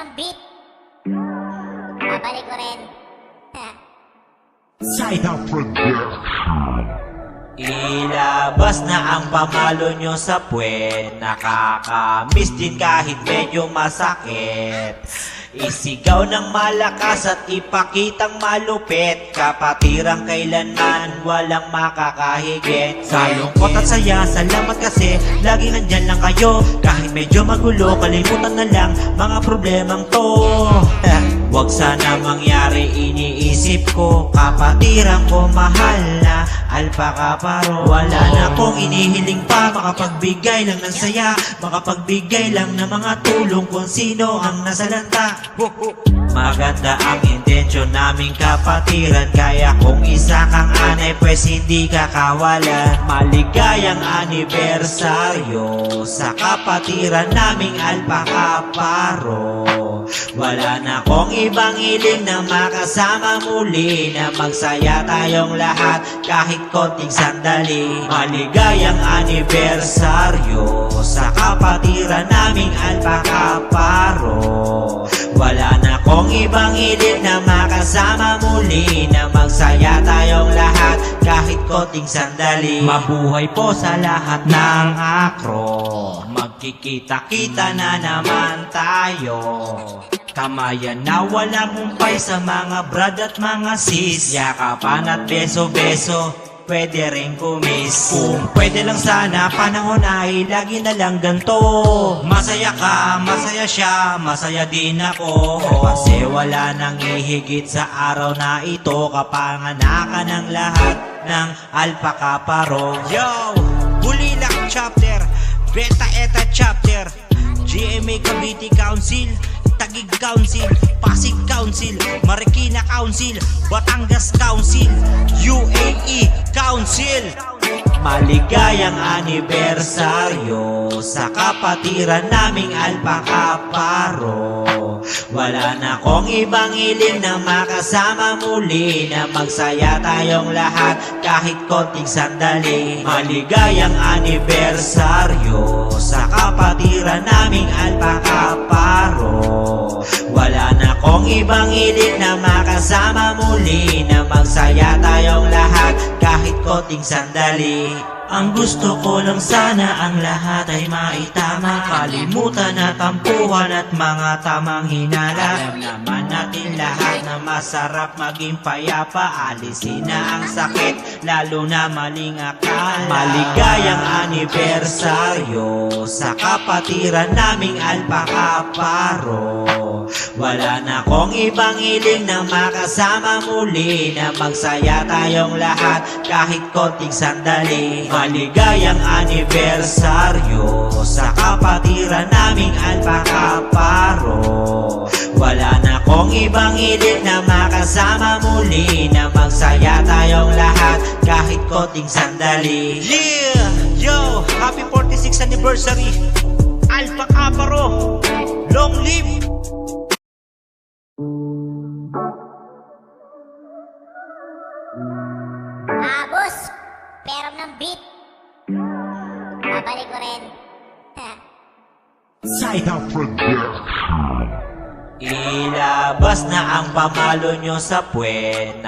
ng beat, babalik ko rin. Side of Production. Ilabas na ang pamalo nyo sa puwet. Nakakamiss din kahit medyo masakit. Isigaw ng malakas at ipakitang malupit. Kapatirang kailanman walang makakahigit. Sa lungkot at saya, salamat kasi laging nandyan lang kayo. Kahit medyo magulo, kalimutan na lang mga problemang to. Wag sana mangyari, iniisip ko. Kapatirang ko mahal na alpaka paro. Wala na akong inihiling pa, makapagbigay lang ng saya, makapagbigay lang ng mga tulong kung sino ang nasalanta. Maganda ang intensyon naming kapatiran, kaya kung isa kang anay pues hindi ka kawalan. Maligayang anibersaryo sa kapatiran naming alpaka paro. Wala na akong ibang hiling na makasama muli, na magsaya tayong lahat kahit konting sandali. Maligayang anibersaryo sa kapatiran naming alpaka paro. Wala na akong ibang hiling na makasama muli, na magsaya tayong lahat kahit konting sandali. Mabuhay po sa lahat ng akro, magkikita-kita na naman tayo. Kamayan na walang humpay sa mga brad at mga sis. Yakapan at beso-beso, pwede rin kumis. Kung pwede lang sana, panahon ay lagi na lang ganto. Masaya ka, masaya siya, masaya din ako. Kasi wala nang ihigit sa araw na ito. Kapanganakan ng lahat ng alpaka paro. Yo! Bulilang chapter, Beta Eta chapter, GMA Cavite Council, Taguig Council, Pasig Council, Marikina Council, Batangas Council, UAE Council. Maligayang anibersaryo sa kapatiran naming alpaka paro. Wala na akong ibang hiling na makasama muli, na magsaya tayong lahat kahit konting sandali. Maligayang anibersaryo sa kapatiran naming alpaka paro. Wala na akong ibang hiling na makasama muli, na magsaya tayong lahat kahit konting sandali. Ang gusto ko lang sana ang lahat ay maitama. Kalimutan at tampuhan at mga tamang hinala. Alam naman natin lahat na masarap maging payapa. Alisin na ang sakit, lalo na maling akala. Maligayang anibersaryo sa kapatiran naming alpaka paro. Wala na akong ibang hiling na makasama muli, na magsaya tayong lahat kahit konting sandali. Maligayang anibersaryo sa kapatiran naming alpaka paro. Wala na akong ibang hiling na makasama muli, na magsaya tayong lahat kahit konting sandali. Yeah! Yo! Happy 46th anniversary! Alpaka paro! Long live! Boss, peram ng beat, babalik ko rin. Side of Production. Ilabas na ang pamalo nyo sa puwet.